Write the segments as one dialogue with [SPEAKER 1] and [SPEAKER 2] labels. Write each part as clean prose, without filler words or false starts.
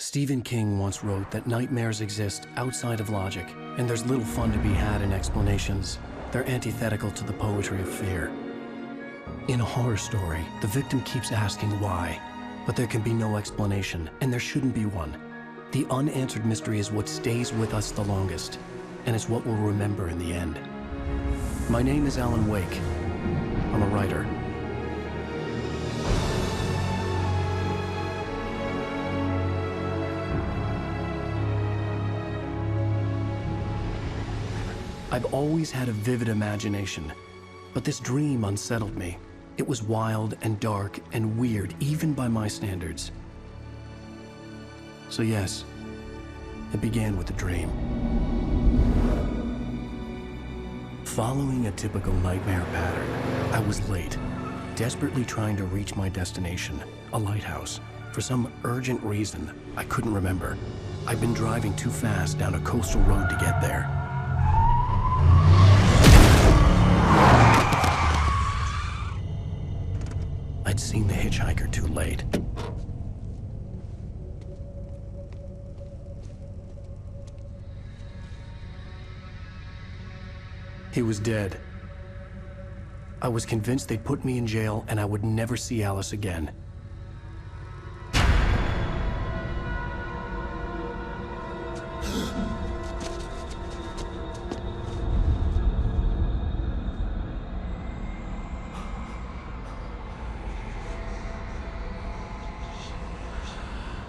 [SPEAKER 1] Stephen King once wrote that nightmares exist outside of logic, and there's little fun to be had in explanations. They're antithetical to the poetry of fear. In a horror story, the victim keeps asking why, but there can be no explanation, and there shouldn't be one. The unanswered mystery is what stays with us the longest, and it's what we'll remember in the end. My name is Alan Wake. I'm a writer. I've always had a vivid imagination, but this dream unsettled me. It was wild and dark and weird, even by my standards. So yes, it began with a dream. Following a typical nightmare pattern, I was late, desperately trying to reach my destination, a lighthouse. For some urgent reason, I couldn't remember. I'd been driving too fast down a coastal road to get there. I'd seen the hitchhiker too late. He was dead. I was convinced they'd put me in jail and I would never see Alice again.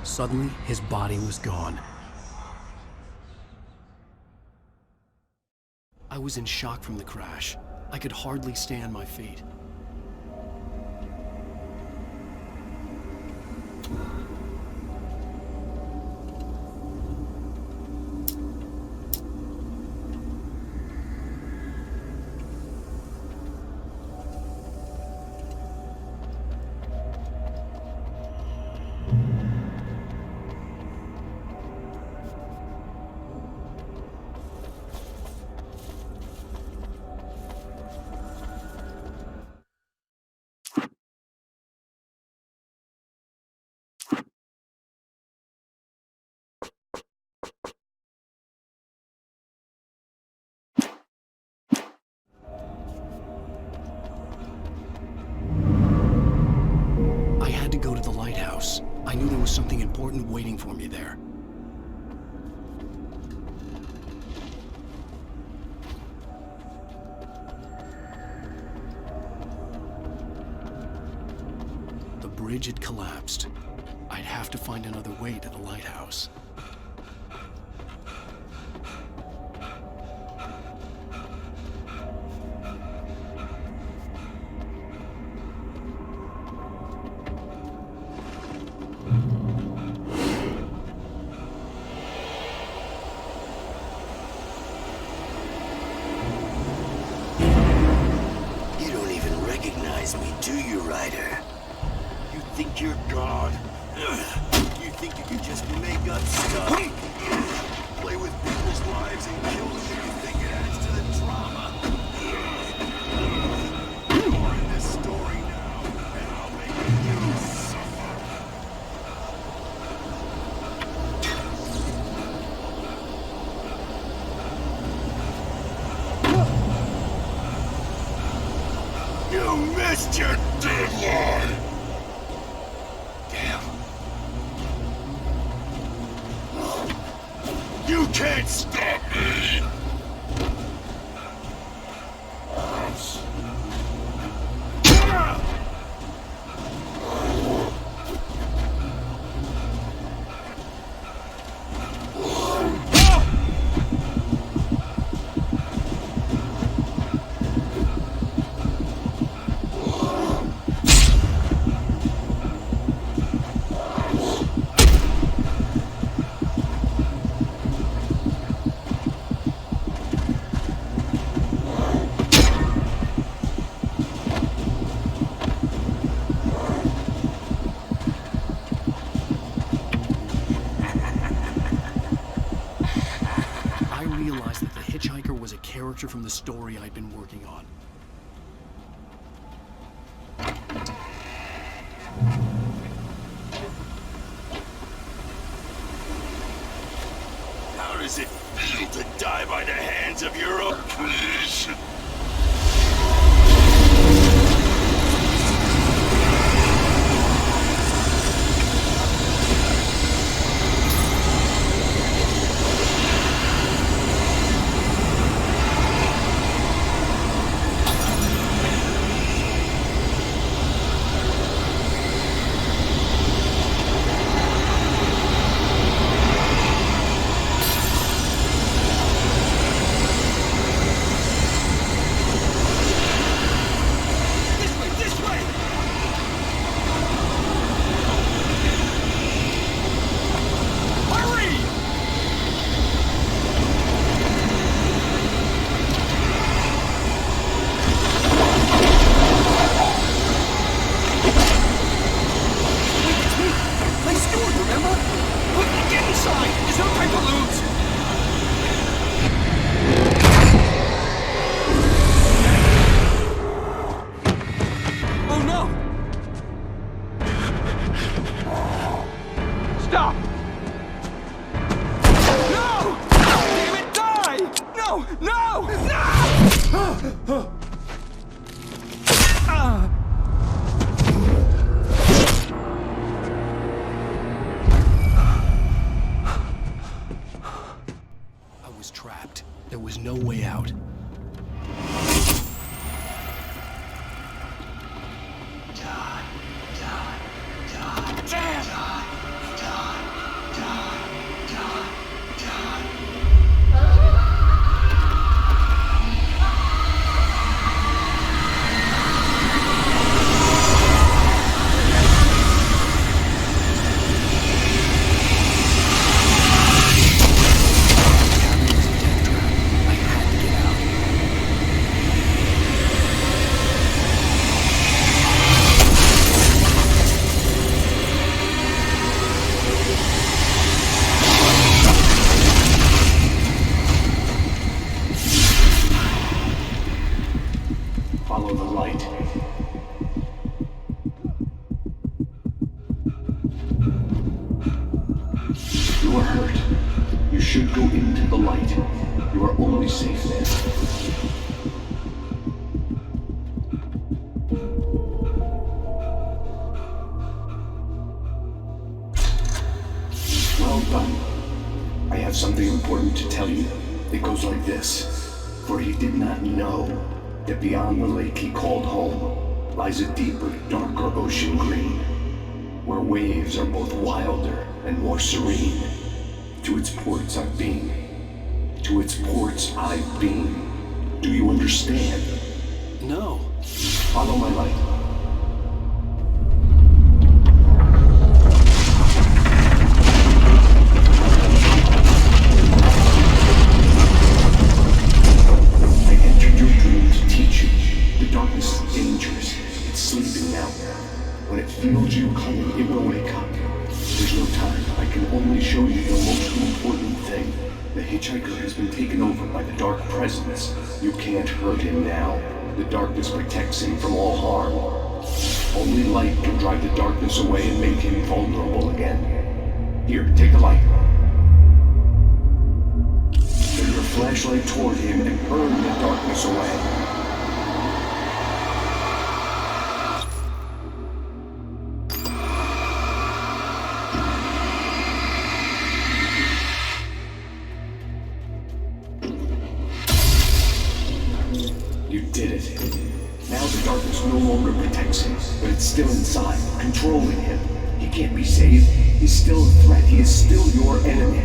[SPEAKER 1] Suddenly, his body was gone. I was in shock from the crash. I could hardly stay on my feet. Go to the lighthouse. I knew there was something important waiting for me there. The bridge had collapsed. I'd have to find another way to the lighthouse.
[SPEAKER 2] Me, do you, Ryder? You think you're God? You think you can just make up stuff? Play with people's lives and kill them when you think it adds to the drama? You're in this story now, and I'll make you suffer. You missed your deadline! Damn. You can't stop me!
[SPEAKER 1] Character from the story I'd been working on.
[SPEAKER 2] minds of your own. Please.
[SPEAKER 1] Trapped. There was no way out. Follow the light. You are hurt. You should go into the light. You are only safe there. Well done. I have something important to tell you. It goes like this. For he did not know that beyond the lake he called home lies a deeper, darker ocean green, where waves are both wilder and more serene. To its ports I've been. To its ports I've been. Do you understand? No.
[SPEAKER 2] Follow my light. When it feels you coming, it will wake up. There's no time. I can only show you the most important thing. The hitchhiker has been taken over by the dark presence. You can't hurt him now. The darkness protects him from all harm. Only light can drive the darkness away and make him vulnerable again. Here, take the light. Turn your flashlight toward him and burn the darkness away. You did it. Now the darkness no longer protects him, but it's still inside, controlling him. He can't be saved. He's still a threat. He is still your enemy.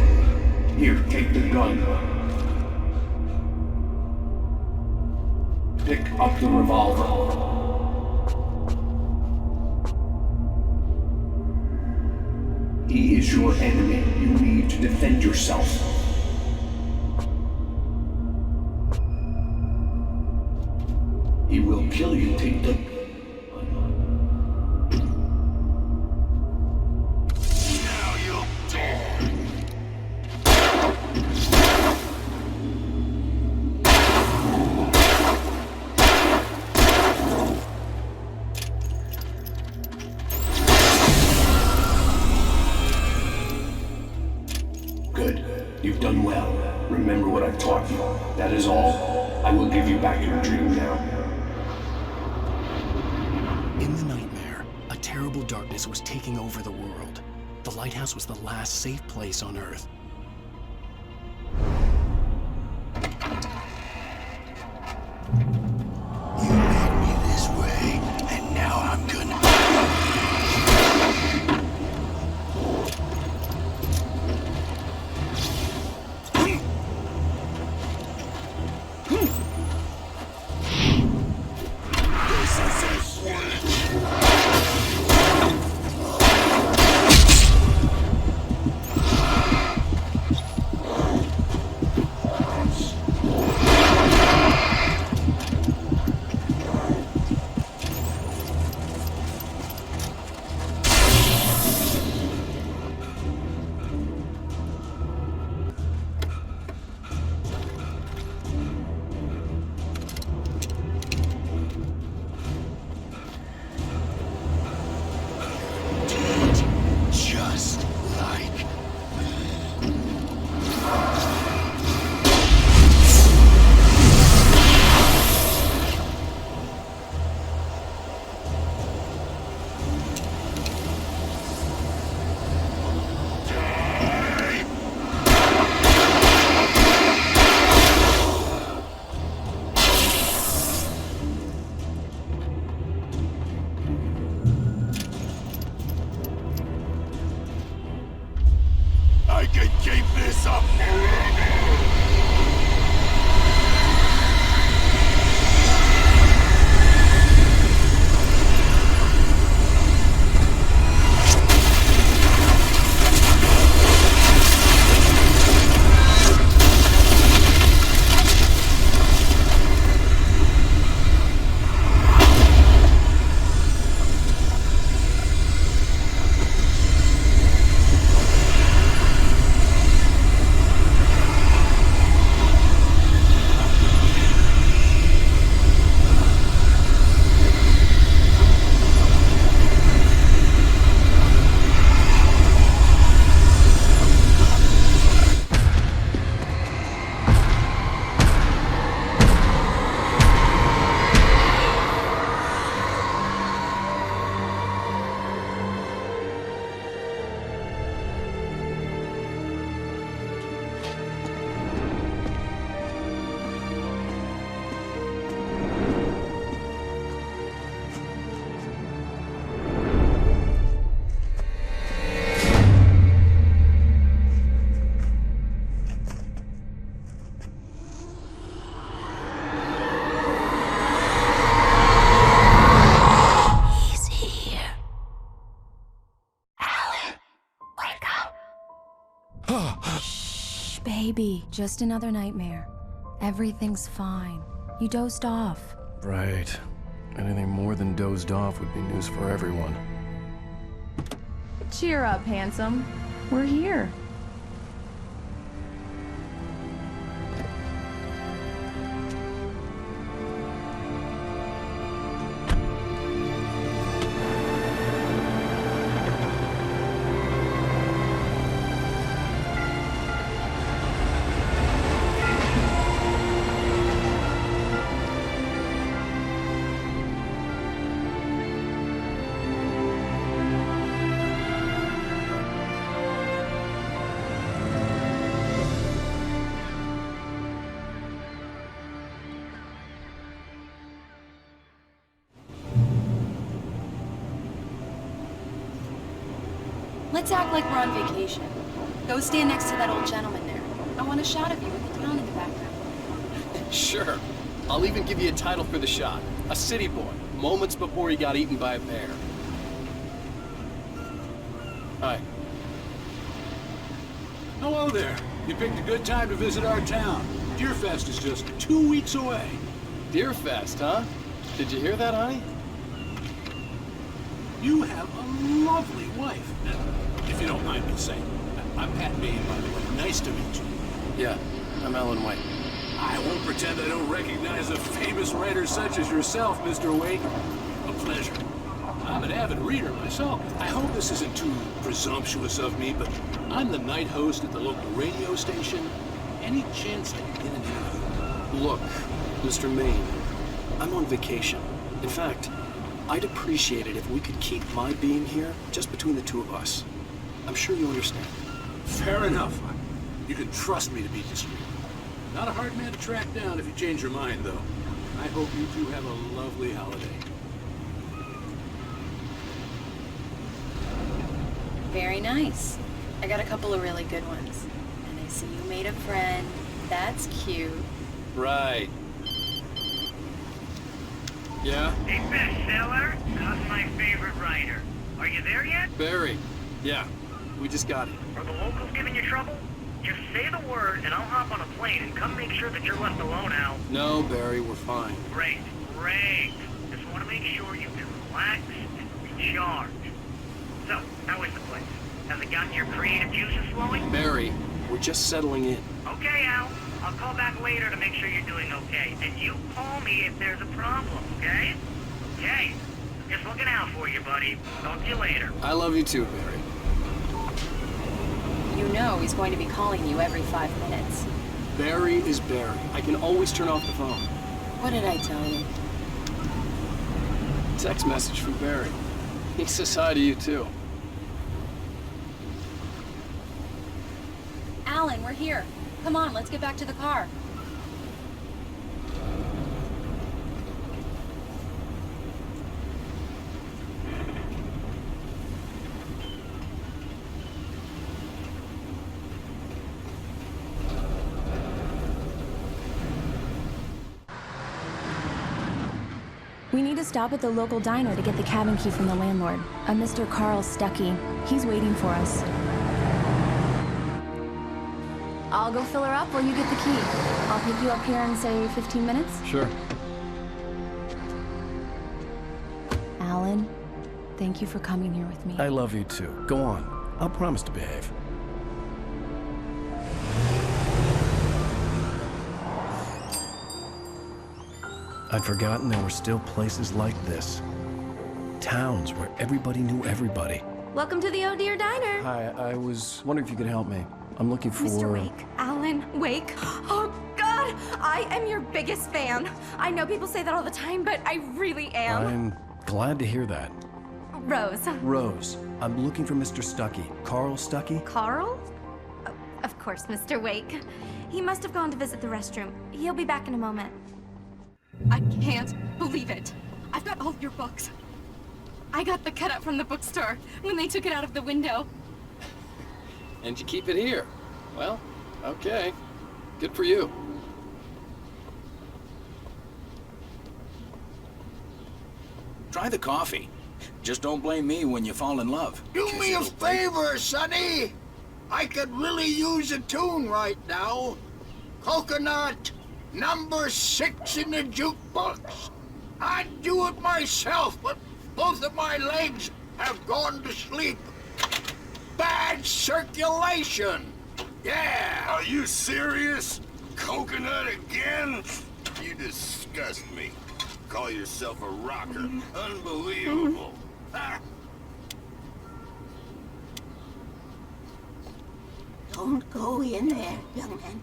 [SPEAKER 2] Here, take the gun. Pick up the revolver. He is your enemy. You need to defend yourself. He will kill you. Take the... Now you'll die. Good. You've done well. Remember what I've taught you.
[SPEAKER 3] That is all. I will give you back your dream now.
[SPEAKER 1] In the nightmare, a terrible darkness was taking over the world. The lighthouse was the last safe place on Earth.
[SPEAKER 2] You led me this way, and now I'm gonna... Just like... I can keep this up forever!
[SPEAKER 4] Shh, baby. Just another nightmare. Everything's fine. You dozed off.
[SPEAKER 1] Right. Anything more than dozed off would be news for everyone.
[SPEAKER 5] Cheer up, handsome. We're here.
[SPEAKER 6] Let's act like we're on vacation. Go stand next to that old gentleman there. I want a shot of you with the town in the background.
[SPEAKER 7] Sure. I'll even give you a title for the shot. A city boy, moments before he got eaten by a bear. Hi.
[SPEAKER 8] Hello there. You picked a good time to visit our town. Deerfest is just 2 weeks away.
[SPEAKER 7] Deerfest, huh? Did you hear that, honey?
[SPEAKER 8] You have a lovely wife. If you don't mind me saying. I'm Pat Maine, by the way. Nice to meet you.
[SPEAKER 7] Yeah, I'm Alan White.
[SPEAKER 8] I won't pretend I don't recognize a famous writer such as yourself, Mr. Wake. A pleasure. I'm an avid reader myself. I hope this isn't too presumptuous of me, but I'm the night host at the local radio station. Any chance I can get an interview?
[SPEAKER 7] Look, Mr. Maine, I'm on vacation. In fact, I'd appreciate it if we could keep my being here just between the two of us. I'm sure you understand.
[SPEAKER 8] Fair enough. You can trust me to be discreet. Not a hard man to track down if you change your mind, though. I hope you two have a lovely holiday.
[SPEAKER 6] Very nice. I got a couple of really good ones. And I see you made a friend. That's cute.
[SPEAKER 7] Right. Yeah?
[SPEAKER 9] Hey, bestseller, how's my favorite writer? Are you there yet?
[SPEAKER 7] Barry. Yeah, we just got it.
[SPEAKER 9] Are the locals giving you trouble? Just say the word and I'll hop on a plane and come make sure that you're left alone, Al.
[SPEAKER 7] No, Barry, we're fine.
[SPEAKER 9] Great, great. Just want to make sure you can relax and recharge. So, how is the place? Has it gotten your creative juices flowing?
[SPEAKER 7] Barry, we're just settling in.
[SPEAKER 9] Okay, Al. I'll call back later to make sure you're doing okay. And you call me if there's a problem, okay? Okay. Just looking out for you, buddy. Talk to you later.
[SPEAKER 7] I love you too, Barry.
[SPEAKER 6] You know he's going to be calling you every 5 minutes.
[SPEAKER 7] Barry is Barry. I can always turn off the phone.
[SPEAKER 6] What did I tell you?
[SPEAKER 7] Text message from Barry. He says hi to you too.
[SPEAKER 6] Alan, we're here. Come on, let's get back to the car.
[SPEAKER 4] We need to stop at the local diner to get the cabin key from the landlord, a Mr. Carl Stuckey. He's waiting for us. I'll go fill her up while you get the key. I'll pick you up here in, say, 15 minutes?
[SPEAKER 7] Sure.
[SPEAKER 4] Alan, thank you for coming here with me.
[SPEAKER 1] I love you too. Go on. I'll promise to behave. I'd forgotten there were still places like this. Towns where everybody knew everybody.
[SPEAKER 10] Welcome to the Oh Dear Diner.
[SPEAKER 1] Hi, I was wondering if you could help me. I'm looking for...
[SPEAKER 10] Mr. Wake. Alan Wake. Oh, God! I am your biggest fan. I know people say that all the time, but I really am.
[SPEAKER 1] I'm glad to hear that.
[SPEAKER 10] Rose.
[SPEAKER 1] Rose, I'm looking for Mr. Stuckey. Carl Stuckey?
[SPEAKER 10] Carl? Oh, of course, Mr. Wake. He must have gone to visit the restroom. He'll be back in a moment.
[SPEAKER 6] I can't believe it. I've got all your books. I got the cutout from the bookstore when they took it out of the window.
[SPEAKER 7] And you keep it here. Well, okay. Good for you.
[SPEAKER 11] Try the coffee. Just don't blame me when you fall in love.
[SPEAKER 2] Do me a favor, Sonny. I could really use a tune right now. Coconut, number 6 in the jukebox. I'd do it myself, but both of my legs have gone to sleep. Bad circulation. Yeah.
[SPEAKER 12] Are you serious? Coconut again? You disgust me. Call yourself a rocker. Unbelievable. Ah.
[SPEAKER 13] Don't go in there, young man.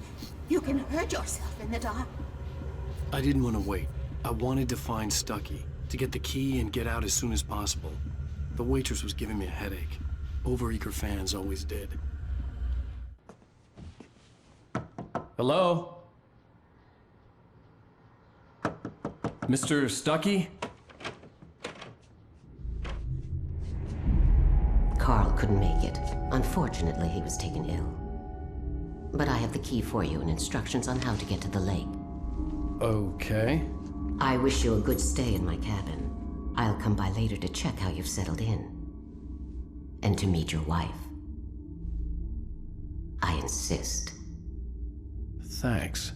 [SPEAKER 13] You can hurt yourself in the dark.
[SPEAKER 1] I didn't want to wait. I wanted to find Stuckey, to get the key and get out as soon as possible. The waitress was giving me a headache. Overeager fans always did. Hello? Mr. Stuckey?
[SPEAKER 14] Carl couldn't make it. Unfortunately, he was taken ill. But I have the key for you and instructions on how to get to the lake.
[SPEAKER 1] Okay.
[SPEAKER 14] I wish you a good stay in my cabin. I'll come by later to check how you've settled in. And to meet your wife. I insist.
[SPEAKER 1] Thanks.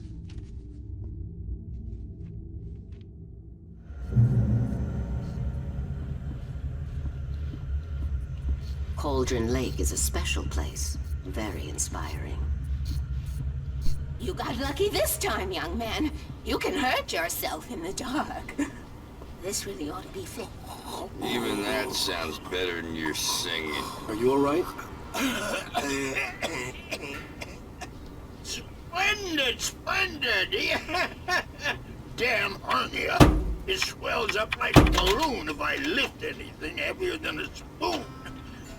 [SPEAKER 14] Cauldron Lake is a special place. Very inspiring.
[SPEAKER 13] You got lucky this time, young man. You can hurt yourself in the dark. This really ought to be fit.
[SPEAKER 12] Even that sounds better than your singing.
[SPEAKER 7] Are you all right?
[SPEAKER 12] Splendid, splendid! Damn hernia! It swells up like a balloon if I lift anything heavier than a spoon.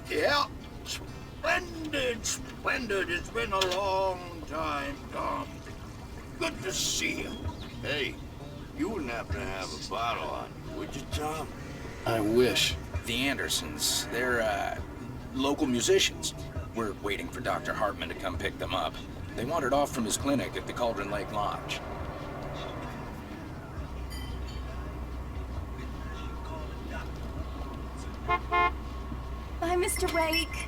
[SPEAKER 12] Yeah, splendid, splendid. It's been a long time, Tom. Good to see you. Hey, you wouldn't happen to have a bottle on you, would you, Tom?
[SPEAKER 7] I wish.
[SPEAKER 11] The Andersons, they're, local musicians. We're waiting for Dr. Hartman to come pick them up. They wandered off from his clinic at the Cauldron Lake Lodge.
[SPEAKER 10] Bye, Mr. Wake.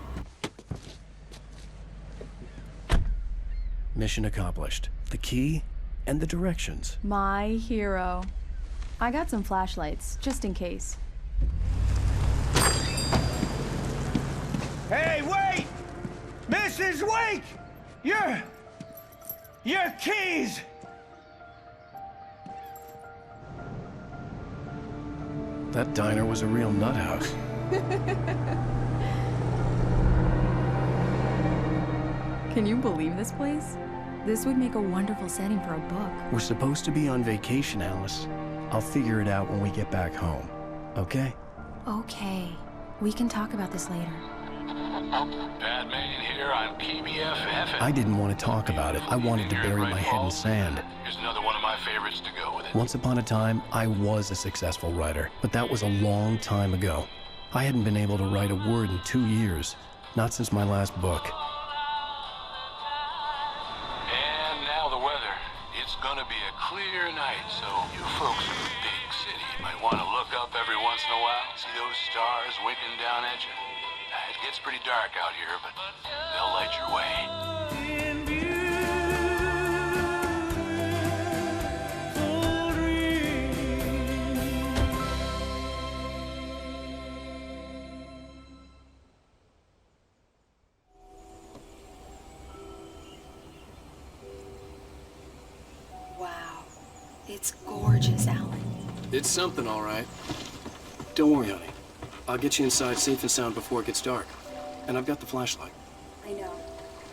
[SPEAKER 1] Mission accomplished. The key and the directions.
[SPEAKER 5] My hero. I got some flashlights, just in case.
[SPEAKER 15] Hey, wait! Mrs. Wake! Your keys!
[SPEAKER 1] That diner was a real nut house.
[SPEAKER 5] Can you believe this place? This would make a wonderful setting for a book.
[SPEAKER 1] We're supposed to be on vacation, Alice. I'll figure it out when we get back home. Okay?
[SPEAKER 4] Okay. We can talk about this later.
[SPEAKER 8] Bad man here on PBFF.
[SPEAKER 1] I didn't want to talk about it. I wanted to bury my head in sand.
[SPEAKER 8] Here's another one of my favorites to go with it.
[SPEAKER 1] Once upon a time, I was a successful writer, but that was a long time ago. I hadn't been able to write a word in 2 years, not since my last book.
[SPEAKER 8] And now the weather. It's gonna be a clear night, so you folks in the big city might want to look up every once in a while, see those stars winking down at you. It gets pretty dark out here, but they'll light your way.
[SPEAKER 6] Wow. It's gorgeous, Alan.
[SPEAKER 7] It's something, all right. Don't worry, honey. I'll get you inside safe and sound before it gets dark. And I've got the flashlight.
[SPEAKER 6] I know.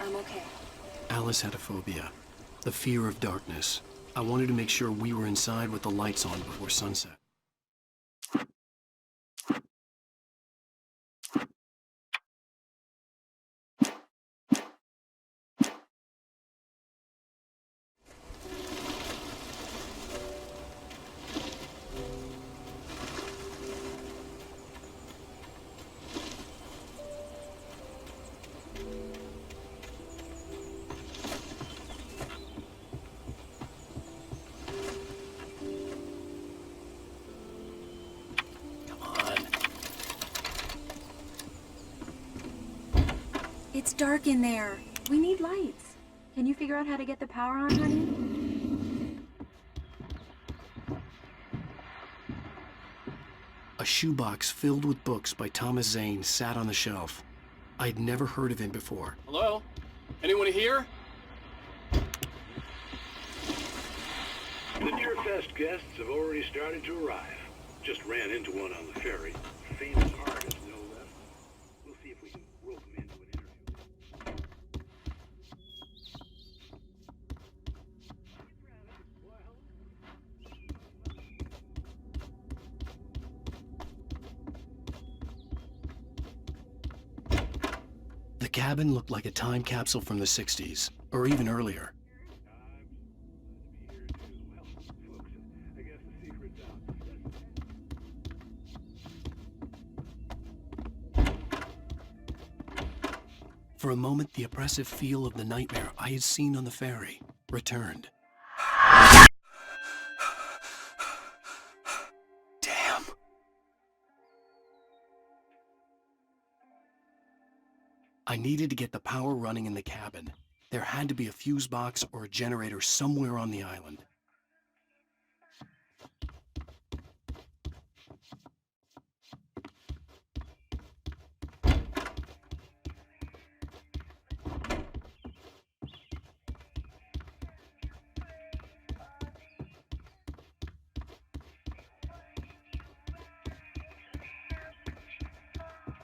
[SPEAKER 6] I'm okay.
[SPEAKER 1] Alice had a phobia, the fear of darkness. I wanted to make sure we were inside with the lights on before sunset.
[SPEAKER 6] It's dark in there. We need lights. Can you figure out how to get the power on, honey?
[SPEAKER 1] A shoebox filled with books by Thomas Zane sat on the shelf. I'd never heard of him before.
[SPEAKER 7] Hello? Anyone here?
[SPEAKER 8] The Deer Fest guests have already started to arrive. Just ran into one on the ferry. Famous artist, no less. We'll see if we can rope him into an interview.
[SPEAKER 1] The cabin looked like a time capsule from the 60s, or even earlier. For a moment, the oppressive feel of the nightmare I had seen on the ferry returned. Damn. I needed to get the power running in the cabin. There had to be a fuse box or a generator somewhere on the island.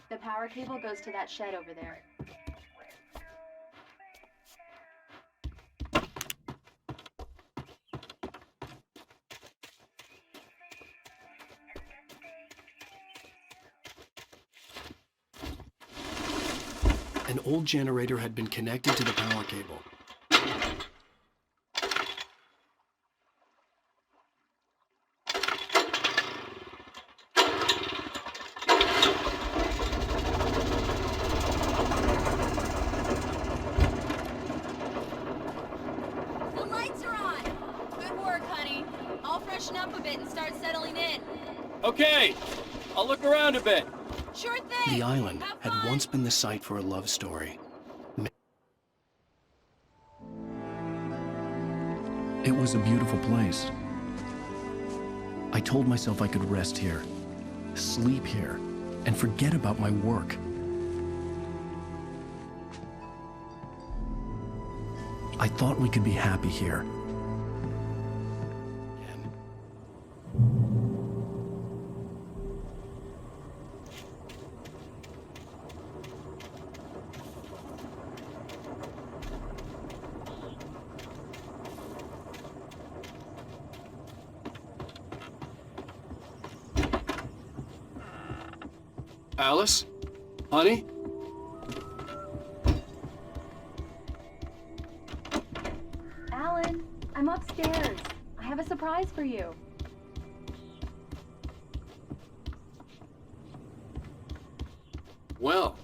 [SPEAKER 6] The power cable goes to that shed over there.
[SPEAKER 7] An old generator had been connected to the power cable.
[SPEAKER 6] The lights are on! Good work, honey. I'll freshen up a bit and start settling in.
[SPEAKER 7] Okay, I'll look around a bit.
[SPEAKER 6] Sure thing!
[SPEAKER 1] The island had once been the site for a love story. It was a beautiful place. I told myself I could rest here, sleep here, and forget about my work. I thought we could be happy here.
[SPEAKER 7] Alice? Honey?
[SPEAKER 4] Alan, I'm upstairs. I have a surprise for you.
[SPEAKER 7] Well,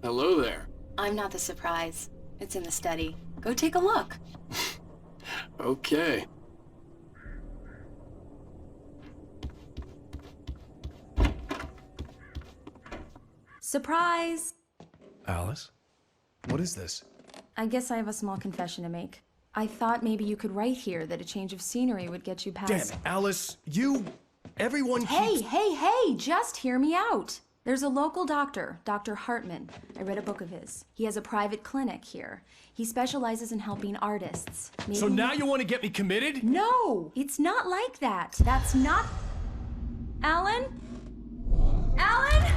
[SPEAKER 7] hello there.
[SPEAKER 6] I'm not the surprise. It's in the study. Go take a look.
[SPEAKER 7] Okay.
[SPEAKER 5] Surprise!
[SPEAKER 1] Alice? What is this?
[SPEAKER 5] I guess I have a small confession to make. I thought maybe you could write here that a change of scenery would get you past...
[SPEAKER 1] Damn it, Alice, everyone keeps...
[SPEAKER 5] Hey, just hear me out. There's a local doctor, Dr. Hartman. I read a book of his. He has a private clinic here. He specializes in helping artists. Maybe...
[SPEAKER 1] So now you want to get me committed?
[SPEAKER 5] No, it's not like that. That's not... Alan? Alan?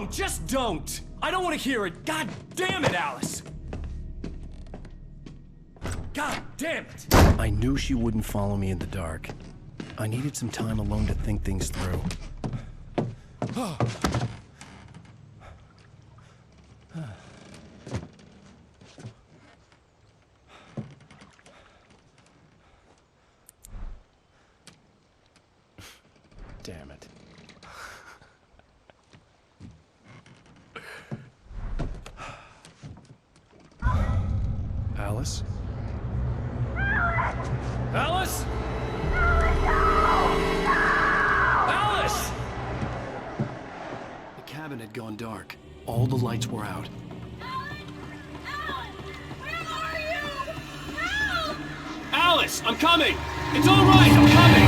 [SPEAKER 1] Just don't! I don't want to hear it! God damn it, Alice! God damn it! I knew she wouldn't follow me in the dark. I needed some time alone to think things through. Damn it. Alice? Alice? Alice!
[SPEAKER 7] The cabin had gone dark. All the lights were out. Alice, I'm coming! It's all right, I'm coming!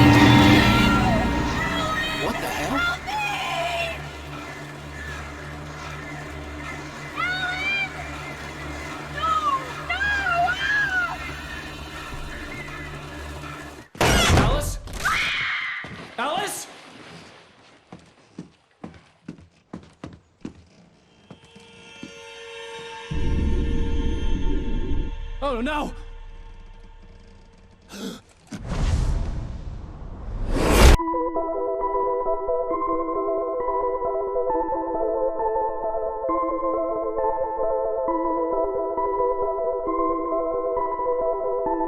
[SPEAKER 7] What the hell?
[SPEAKER 1] Alice? Alice? Oh no!